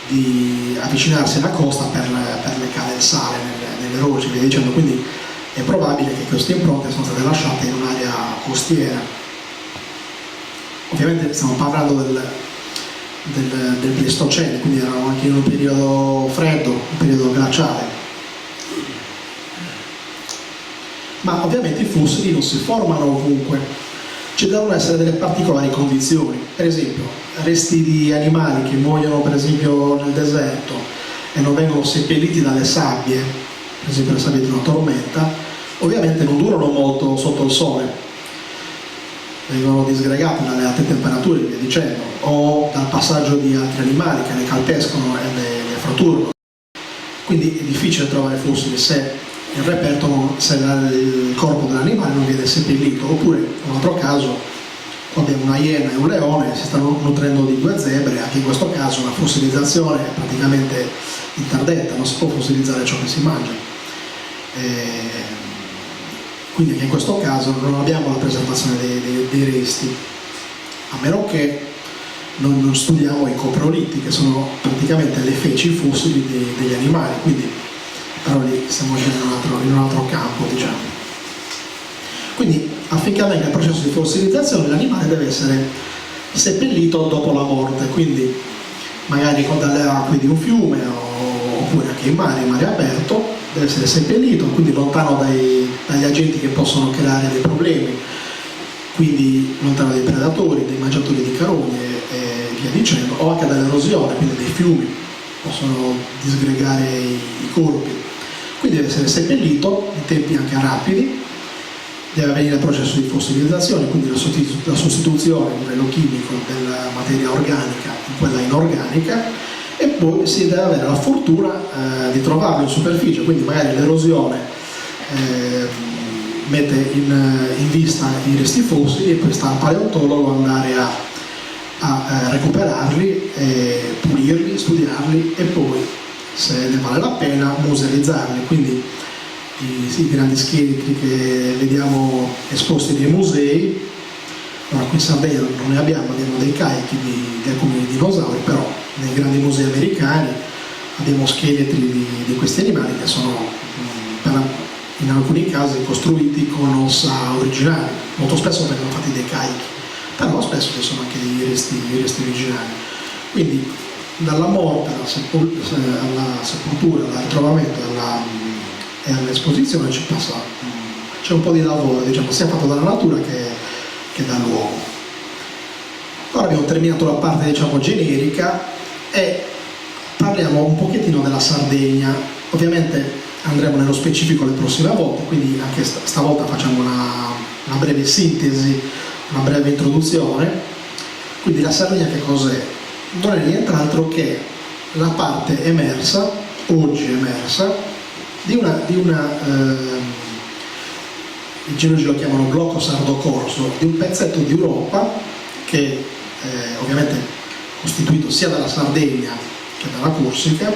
di avvicinarsi alla costa per leccare il sale nelle rocce, via dicendo, quindi è probabile che queste impronte sono state lasciate in un'area costiera. Ovviamente stiamo parlando del Pleistocene, quindi eravamo anche in un periodo freddo, un periodo glaciale. Ma ovviamente i fossili non si formano ovunque, ci devono essere delle particolari condizioni. Per esempio, resti di animali che muoiono per esempio nel deserto e non vengono seppelliti dalle sabbie, per esempio le sabbie di una tormenta, ovviamente non durano molto sotto il sole, vengono disgregati dalle alte temperature e via dicendo, o dal passaggio di altri animali che le calpestano e le fratturano. Quindi è difficile trovare fossili se il reperto, se il corpo dell'animale non viene seppellito. Oppure, un altro caso, qua abbiamo una iena e un leone, si stanno nutrendo di due zebre, anche in questo caso la fossilizzazione è praticamente interdetta, non si può fossilizzare ciò che si mangia. Quindi anche in questo caso non abbiamo la preservazione dei resti, a meno che non studiamo i coprolitti, che sono praticamente le feci fossili degli animali, quindi però lì siamo in un altro campo, diciamo. Quindi affinché avvenga il processo di fossilizzazione l'animale deve essere seppellito dopo la morte, quindi magari dalle acque di un fiume oppure anche in mare aperto, deve essere seppellito, quindi lontano dagli agenti che possono creare dei problemi, quindi lontano dai predatori, dai mangiatori di carogne e via dicendo, o anche dall'erosione, quindi dei fiumi possono disgregare i corpi. Quindi deve essere seppellito in tempi anche rapidi, deve avvenire il processo di fossilizzazione, quindi la sostituzione a livello chimico della materia organica in quella inorganica, e poi si deve avere la fortuna di trovarlo in superficie, quindi magari l'erosione mette in vista i resti fossili e poi sta al paleontologo andare a recuperarli, pulirli, studiarli e poi, se ne vale la pena, musealizzarli. Quindi i grandi scheletri che vediamo esposti nei musei, allora qui in Sardegna non ne abbiamo dei caichi di alcuni dinosauri, però nei grandi musei americani abbiamo scheletri di questi animali che sono in alcuni casi costruiti con ossa originali. Molto spesso vengono fatti dei caichi, però spesso ci sono anche dei resti originali. Quindi dalla morte alla sepoltura, al ritrovamento e all'esposizione c'è un po' di lavoro, diciamo, sia fatto dalla natura che dall'uomo. Ora abbiamo terminato la parte, diciamo, generica e parliamo un pochettino della Sardegna. Ovviamente andremo nello specifico le prossime volte, quindi anche stavolta facciamo una breve sintesi, una breve introduzione. Quindi la Sardegna che cos'è? Non è nient'altro che la parte emersa, oggi emersa, di una i geologi lo chiamano blocco sardo-corso, di un pezzetto di Europa che ovviamente è costituito sia dalla Sardegna che dalla Corsica,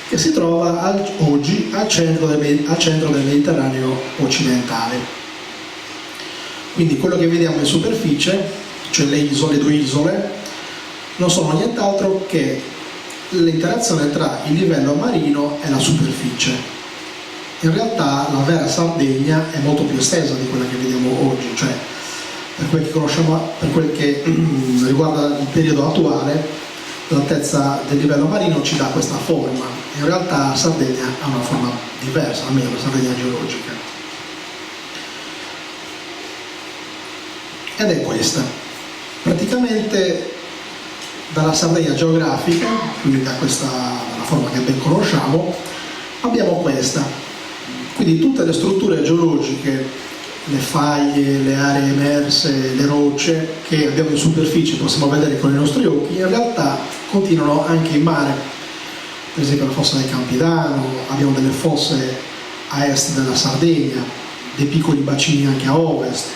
che si trova oggi al centro del Mediterraneo occidentale. Quindi quello che vediamo in superficie, cioè le due isole, non sono nient'altro che l'interazione tra il livello marino e la superficie. In realtà la vera Sardegna è molto più estesa di quella che vediamo oggi, cioè per quel che conosciamo, per quel che riguarda il periodo attuale, l'altezza del livello marino ci dà questa forma. In realtà la Sardegna ha una forma diversa, almeno la Sardegna geologica. Ed è questa. Praticamente dalla Sardegna geografica, quindi dalla forma che ben conosciamo, abbiamo questa. Quindi tutte le strutture geologiche, le faglie, le aree emerse, le rocce che abbiamo in superficie, possiamo vedere con i nostri occhi, in realtà continuano anche in mare. Per esempio la fossa del Campidano, abbiamo delle fosse a est della Sardegna, dei piccoli bacini anche a ovest.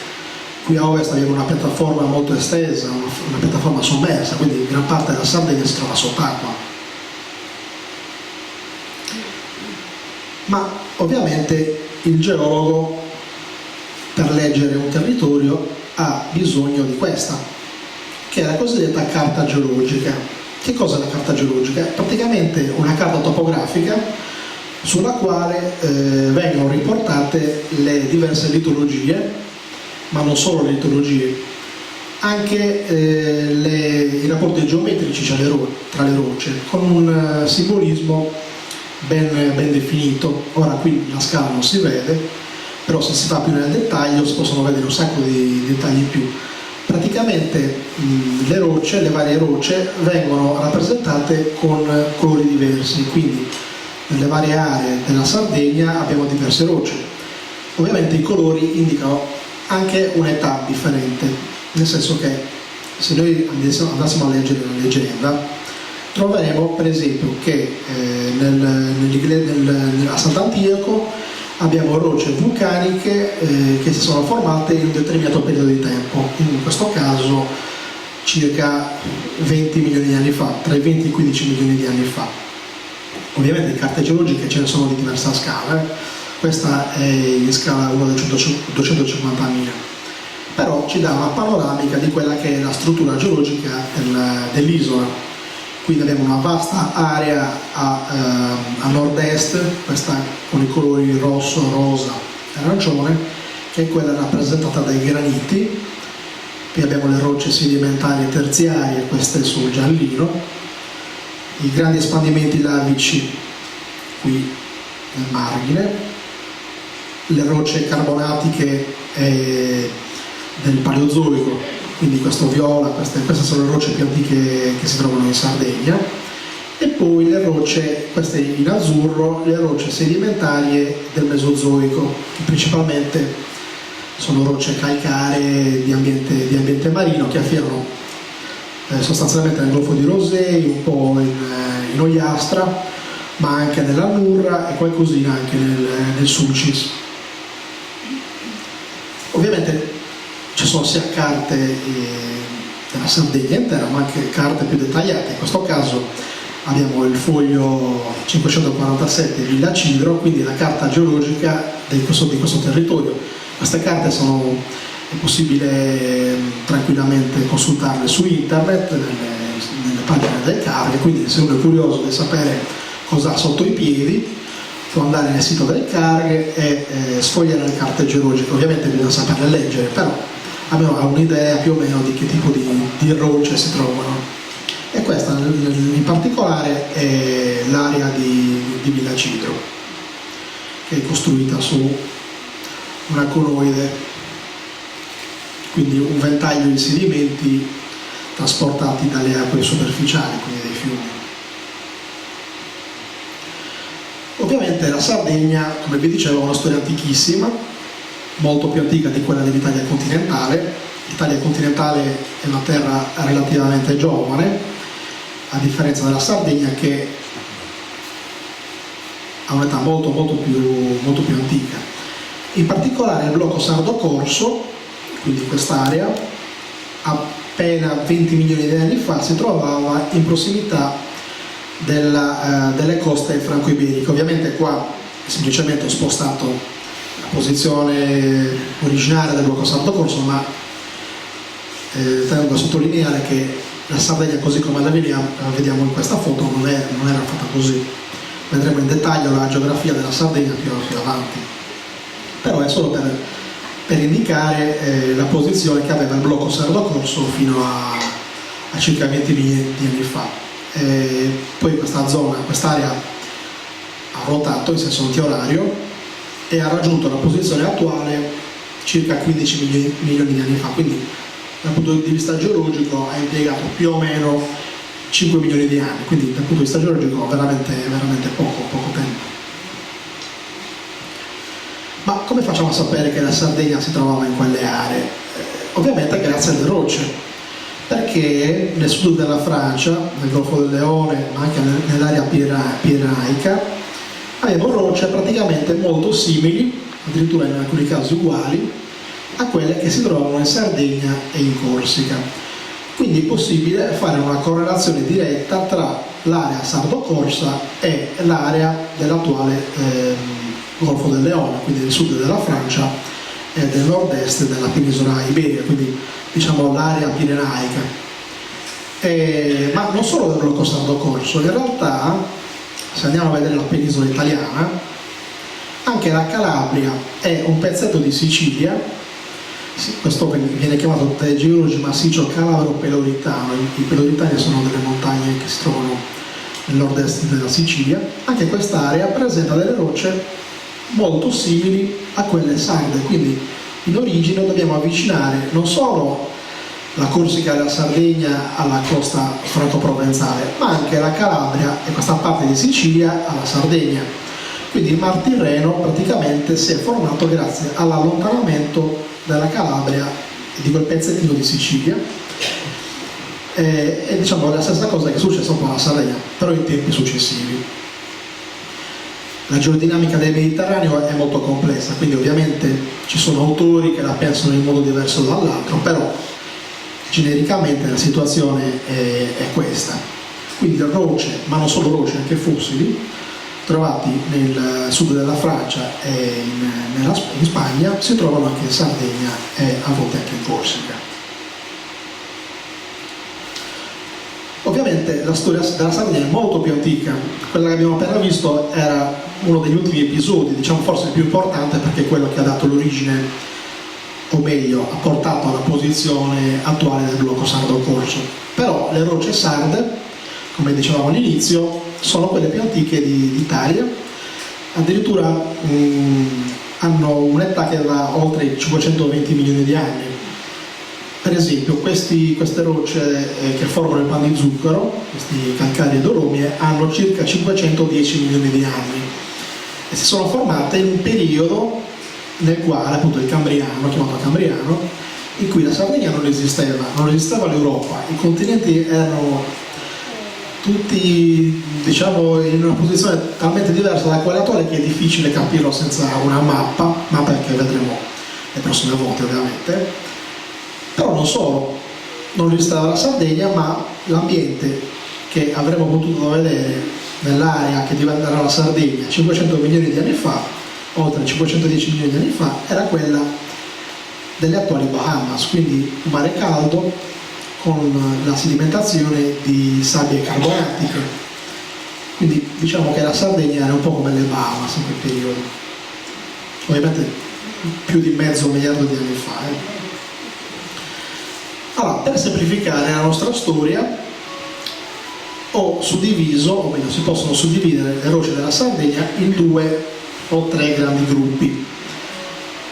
Qui a ovest abbiamo una piattaforma molto estesa, una piattaforma sommersa, quindi gran parte della Sardegna si trova sott'acqua. Ma ovviamente il geologo, per leggere un territorio, ha bisogno di questa, che è la cosiddetta carta geologica. Che cosa è la carta geologica? È praticamente una carta topografica sulla quale vengono riportate le diverse litologie, ma non solo le litologie, anche i rapporti geometrici tra le rocce, con un simbolismo ben definito. Ora qui la scala non si vede, però se si va più nel dettaglio si possono vedere un sacco di dettagli in più. Praticamente le varie rocce vengono rappresentate con colori diversi, quindi nelle varie aree della Sardegna abbiamo diverse rocce. Ovviamente i colori indicano anche un'età differente, nel senso che se noi andassimo a leggere la leggenda, troveremo per esempio che a Sant'Antioco abbiamo rocce vulcaniche che si sono formate in un determinato periodo di tempo, in questo caso circa 20 milioni di anni fa, tra i 20 e i 15 milioni di anni fa. Ovviamente in carte geologiche ce ne sono di diversa scala, questa è in scala 1 del 250.000, però ci dà una panoramica di quella che è la struttura geologica dell'isola. Quindi abbiamo una vasta area a nord-est, questa con i colori rosso, rosa e arancione, che è quella rappresentata dai graniti. Qui abbiamo le rocce sedimentari terziarie, queste sul giallino, i grandi espandimenti lavici qui nel margine, le rocce carbonatiche del Paleozoico, quindi questo viola, queste sono le rocce più antiche che si trovano in Sardegna, e poi le rocce, queste in azzurro, le rocce sedimentarie del Mesozoico, che principalmente sono rocce calcaree di ambiente marino che affiorano sostanzialmente nel Golfo di Rosei, un po' in Ogliastra, ma anche nell'Annurra e qualcosina anche nel Sulcis. Ovviamente ci sono sia carte della Sardegna intera, ma anche carte più dettagliate. In questo caso abbiamo il foglio 547 Villa Cidro, quindi la carta geologica di questo territorio. Queste carte è possibile tranquillamente consultarle su internet, nelle pagine del CARG, quindi se uno è curioso di sapere cosa ha sotto i piedi, può andare nel sito del CARG e sfogliare le carte geologiche. Ovviamente bisogna saperle leggere, però almeno ha un'idea più o meno di che tipo di rocce si trovano. E questa in particolare è l'area di Villa Cidro, che è costruita su una conoide, quindi un ventaglio di sedimenti trasportati dalle acque superficiali, quindi dai fiumi. Ovviamente la Sardegna, come vi dicevo, ha una storia antichissima, molto più antica di quella dell'Italia continentale. L'Italia continentale è una terra relativamente giovane, a differenza della Sardegna che ha un'età molto più antica. In particolare il blocco sardo-corso, quindi quest'area, appena 20 milioni di anni fa si trovava in prossimità delle coste franco-iberiche. Ovviamente qua semplicemente ho spostato la posizione originaria del blocco sardo-corso, ma tengo a sottolineare che la Sardegna, così come la vediamo in questa foto, non era fatta così. vedremo in dettaglio la geografia della Sardegna più avanti. Però è solo per indicare la posizione che aveva il blocco sardo-corso fino a circa 20 di anni fa. Poi quest'area ha ruotato in senso antiorario e ha raggiunto la posizione attuale circa 15 milioni di anni fa, quindi dal punto di vista geologico ha impiegato più o meno 5 milioni di anni, quindi dal punto di vista geologico veramente poco tempo. Ma come facciamo a sapere che la Sardegna si trovava in quelle aree? Ovviamente grazie alle rocce, perché nel sud della Francia, nel Golfo del Leone, ma anche nell'area pirenaica, abbiamo rocce praticamente molto simili, addirittura in alcuni casi uguali, a quelle che si trovano in Sardegna e in Corsica. Quindi è possibile fare una correlazione diretta tra l'area sardo-corsa e l'area dell'attuale Golfo del Leone, quindi del sud della Francia e del nord-est della penisola iberica, quindi diciamo l'area pirenaica. Ma non solo del blocco sardo-corso, in realtà se andiamo a vedere la penisola italiana, anche la Calabria e un pezzetto di Sicilia, questo viene chiamato dai geologi massiccio calabro-peloritano, i peloritani sono delle montagne che si trovano nel nord-est della Sicilia, anche quest'area presenta delle rocce molto simili a quelle sarde, quindi in origine dobbiamo avvicinare non solo la Corsica e la Sardegna alla costa franco-provenzale, ma anche la Calabria e questa parte di Sicilia alla Sardegna. Quindi il Mar Tirreno praticamente si è formato grazie all'allontanamento della Calabria e di quel pezzettino di Sicilia, e diciamo la stessa cosa che è successa un po' alla Sardegna, però in tempi successivi. La geodinamica del Mediterraneo è molto complessa, quindi ovviamente ci sono autori che la pensano in modo diverso dall'altro, però genericamente la situazione è questa. Quindi rocce, ma non solo rocce, anche fossili, trovati nel sud della Francia e in Spagna, si trovano anche in Sardegna e a volte anche in Corsica. Ovviamente la storia della Sardegna è molto più antica, quella che abbiamo appena visto era uno degli ultimi episodi, diciamo forse il più importante perché è quello che ha dato l'origine, o meglio, ha portato alla posizione attuale del blocco sardo-corso. Però le rocce sarde, come dicevamo all'inizio, sono quelle più antiche d'Italia, addirittura hanno un'età che va oltre i 520 milioni di anni. Per esempio queste rocce che formano il pan di zucchero, questi calcari e dolomie, hanno circa 510 milioni di anni e si sono formate in un periodo nel quale appunto il Cambriano, chiamato Cambriano, in cui la Sardegna non esisteva l'Europa, i continenti erano tutti diciamo in una posizione talmente diversa da quella attuale che è difficile capirlo senza una mappa che vedremo le prossime volte ovviamente. Però non solo, non esisteva la Sardegna, ma l'ambiente che avremmo potuto vedere nell'area che diventerà la Sardegna 500 milioni di anni fa, oltre 510 milioni di anni fa, era quella delle attuali Bahamas, quindi un mare caldo con la sedimentazione di sabbie carbonatiche. Quindi diciamo che la Sardegna era un po' come le Bahamas in quel periodo, ovviamente più di mezzo miliardo di anni fa. Allora, per semplificare la nostra storia, ho suddiviso, o meglio si possono suddividere le rocce della Sardegna in 2 o 3 grandi gruppi.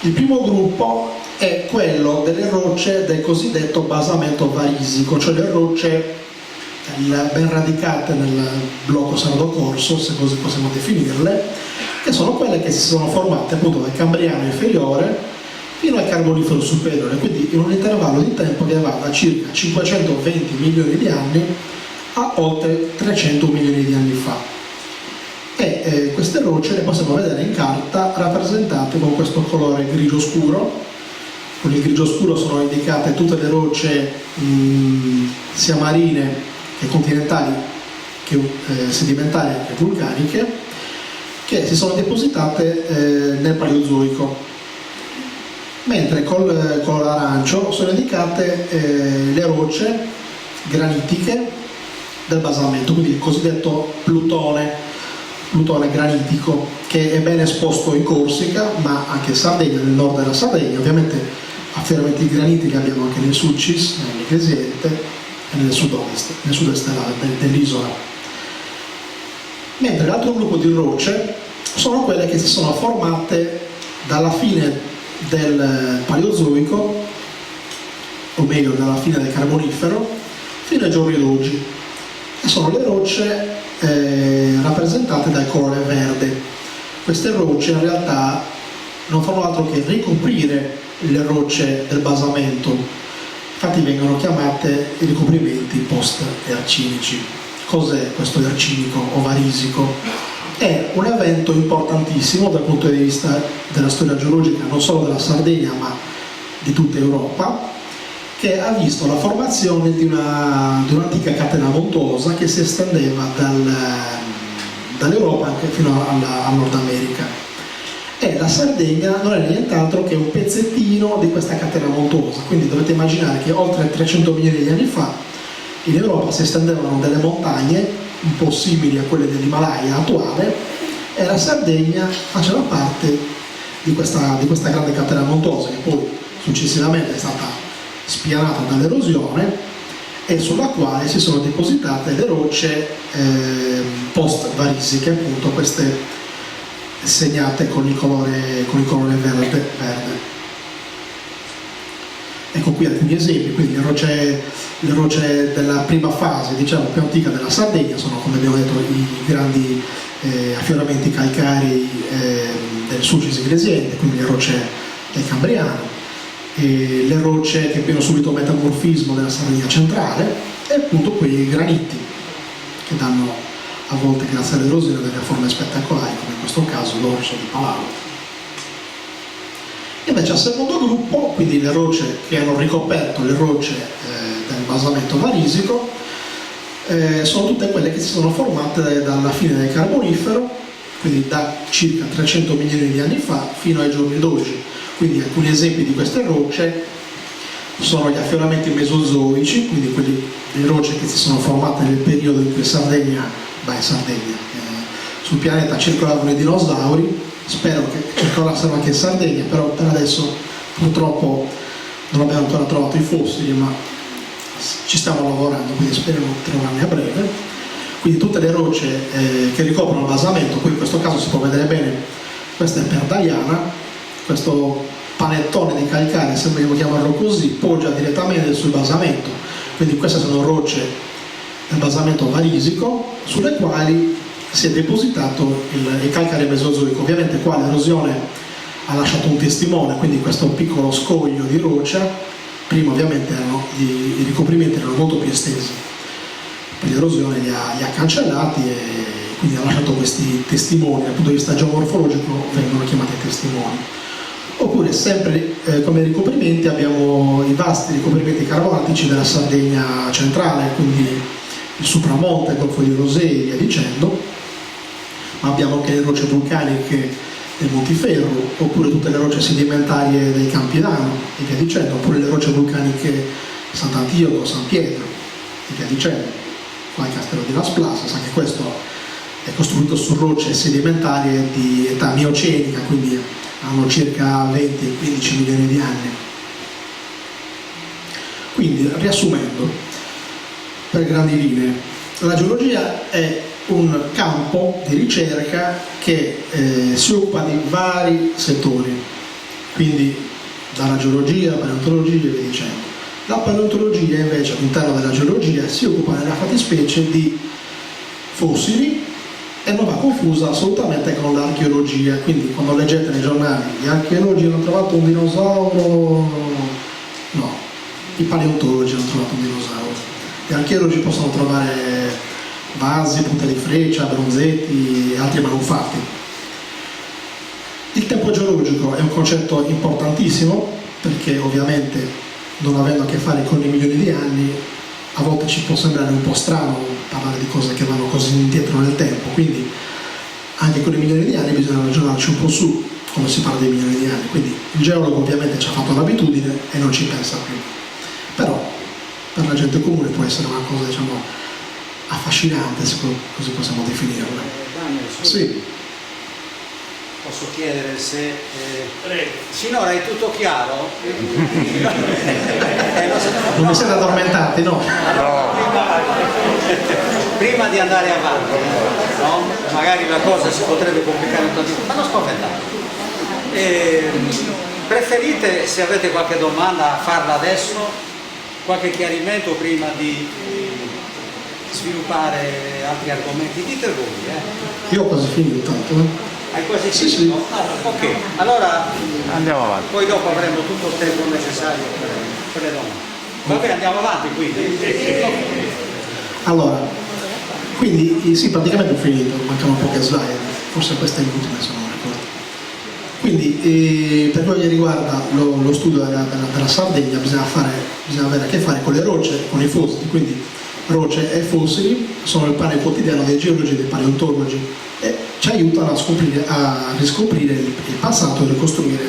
Il primo gruppo è quello delle rocce del cosiddetto basamento varisico, cioè le rocce ben radicate nel blocco sardo-corso, se così possiamo definirle, che sono quelle che si sono formate appunto dal Cambriano inferiore fino al Carbonifero superiore, quindi in un intervallo di tempo che va da circa 520 milioni di anni a oltre 300 milioni di anni fa. E queste rocce le possiamo vedere in carta rappresentate con questo colore grigio scuro. Con il grigio scuro sono indicate tutte le rocce sia marine che continentali, che sedimentarie che vulcaniche, che si sono depositate nel Paleozoico. Mentre con l'arancio sono indicate le rocce granitiche del basamento, quindi il cosiddetto plutone plutone granitico, che è ben esposto in Corsica, ma anche in Sardegna, nel nord della Sardegna. Ovviamente affioramenti granitici abbiamo anche nel Sulcis, nell'Iglesiente e nel sud-ovest dell'isola. Mentre l'altro gruppo di rocce sono quelle che si sono formate dalla fine del Paleozoico, o meglio dalla fine del Carbonifero, fino ai giorni d'oggi, e sono le rocce rappresentate dal colore verde. Queste rocce in realtà non fanno altro che ricoprire le rocce del basamento, infatti vengono chiamate i ricoprimenti post-ercinici. Cos'è questo ercinico o varisico? È un evento importantissimo dal punto di vista della storia geologica non solo della Sardegna ma di tutta Europa, che ha visto la formazione di un'antica catena montuosa che si estendeva dall'Europa anche fino al Nord America. E la Sardegna non è nient'altro che un pezzettino di questa catena montuosa, quindi dovete immaginare che oltre 300 milioni di anni fa in Europa si estendevano delle montagne un po' simili a quelle dell'Himalaya attuale, e la Sardegna faceva parte di questa grande catena montuosa, che poi successivamente è stata spianata dall'erosione e sulla quale si sono depositate le rocce post-varisiche, appunto queste segnate con il colore verde. Ecco qui alcuni esempi, quindi le rocce della prima fase, diciamo più antica della Sardegna, sono, come abbiamo detto, i grandi affioramenti calcarei del Sulcis Iglesiente, quindi le rocce del Cambriano, e le rocce che abbiano subito metamorfismo della Sardegna centrale, e appunto quei graniti che danno a volte, grazie all'erosione, delle forme spettacolari, come in questo caso l'orso di Palao. Invece al secondo gruppo, quindi le rocce che hanno ricoperto le rocce del basamento varisico, sono tutte quelle che si sono formate dalla fine del Carbonifero, quindi da circa 300 milioni di anni fa fino ai giorni d'oggi. Quindi alcuni esempi di queste rocce sono gli affioramenti mesozoici, quindi le rocce che si sono formate nel periodo in cui sul pianeta circolavano i dinosauri. Spero che circolassero anche in Sardegna, però per adesso purtroppo non abbiamo ancora trovato i fossili, ma ci stiamo lavorando, quindi speriamo di trovarne a breve. Quindi tutte le rocce che ricoprono il basamento, qui in questo caso si può vedere bene, questa è Perdaliana, questo panettone di calcare, se vogliamo chiamarlo così, poggia direttamente sul basamento, quindi queste sono rocce del basamento varisico sulle quali si è depositato il calcare mesozoico. Ovviamente qua l'erosione ha lasciato un testimone, quindi questo piccolo scoglio di roccia, prima ovviamente i ricoprimenti erano molto più estesi, poi l'erosione li ha cancellati e quindi ha lasciato questi testimoni. Dal punto di vista geomorfologico vengono chiamati testimoni. Oppure sempre come ricoprimenti abbiamo i vasti ricoprimenti carbonatici della Sardegna centrale, quindi il Supramonte, il Golfo di Rosei e via dicendo, ma abbiamo anche le rocce vulcaniche del Montiferru, oppure tutte le rocce sedimentarie dei Campidano e via dicendo, oppure le rocce vulcaniche di Sant'Antioco, San Pietro e via dicendo. Qua il Castello di Las Plasas, anche questo è costruito su rocce sedimentarie di età miocenica, quindi hanno circa 20-15 milioni di anni. Quindi, riassumendo, per grandi linee, la geologia è un campo di ricerca che si occupa di vari settori, quindi dalla geologia, paleontologia e via dicendo. La paleontologia invece all'interno della geologia si occupa nella fattispecie di fossili e non va confusa assolutamente con l'archeologia. Quindi quando leggete nei giornali gli archeologi hanno trovato un dinosauro, no, i paleontologi hanno trovato un dinosauro. Gli archeologi possono trovare vasi, punte di freccia, bronzetti e altri manufatti. Il tempo geologico è un concetto importantissimo perché ovviamente, non avendo a che fare con i milioni di anni, a volte ci può sembrare un po' strano parlare di cose che vanno così indietro nel tempo, quindi anche con i milioni di anni bisogna ragionarci un po' su quando si parla dei milioni di anni. Quindi il geologo ovviamente ci ha fatto l'abitudine e non ci pensa più, però per la gente comune può essere una cosa, diciamo, affascinante, così possiamo definirla. Daniel, Sì, posso chiedere se finora è tutto chiaro? non mi siete addormentati, no? Prima di andare avanti, no? Magari la cosa si potrebbe complicare un po' di più, ma non spaventate. Preferite, se avete qualche domanda, farla adesso? Qualche chiarimento prima di sviluppare altri argomenti? Dite voi. Io ho quasi finito tanto. Hai quasi Sì, finito? sì. Ah, ok, allora Andiamo avanti. poi dopo avremo tutto il tempo necessario per le domande. Vabbè, andiamo avanti quindi. Allora, quindi sì, praticamente ho finito, mancano poche slide, forse questa è l'ultima se non ricordo. Quindi per quello che riguarda lo studio della Sardegna bisogna avere a che fare con le rocce, con i fossili, quindi rocce e fossili sono il pane quotidiano dei geologi e dei paleontologi e ci aiutano a riscoprire il passato e ricostruire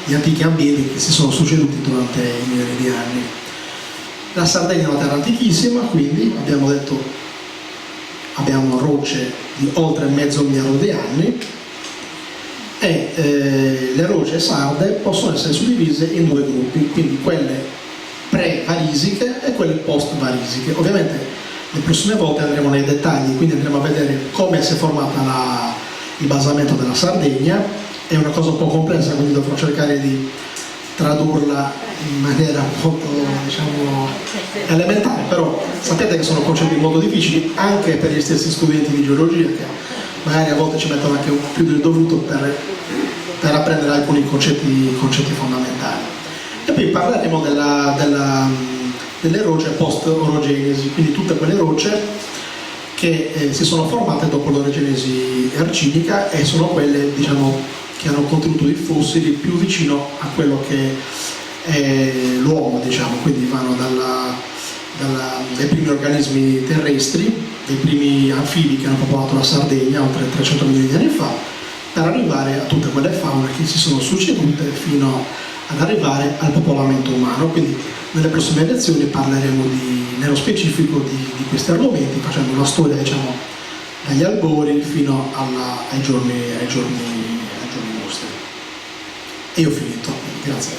gli antichi ambienti che si sono succeduti durante i milioni di anni. La Sardegna è una terra antichissima, quindi abbiamo detto abbiamo rocce di oltre mezzo miliardo di anni e le rocce sarde possono essere suddivise in due gruppi, quindi quelle pre-varisiche e quelle post-varisiche. Ovviamente le prossime volte andremo nei dettagli, quindi andremo a vedere come si è formata il basamento della Sardegna. È una cosa un po' complessa, quindi dovrò cercare di tradurla in maniera molto, diciamo, elementare, però sapete che sono concetti molto difficili anche per gli stessi studenti di geologia, che magari a volte ci mettono anche più del dovuto per apprendere alcuni concetti fondamentali. E poi parleremo delle rocce post-orogenesi, quindi tutte quelle rocce che si sono formate dopo l'orogenesi arcinica e sono quelle, diciamo, che hanno contenuto i fossili più vicino a quello che è l'uomo, diciamo, quindi vanno dai primi organismi terrestri, dei primi anfibi che hanno popolato la Sardegna oltre 300 milioni di anni fa, per arrivare a tutte quelle faune che si sono succedute fino ad arrivare al popolamento umano. Quindi nelle prossime lezioni parleremo nello specifico di questi argomenti, facendo una storia, diciamo, dagli albori fino ai giorni nostri. E io ho finito, grazie.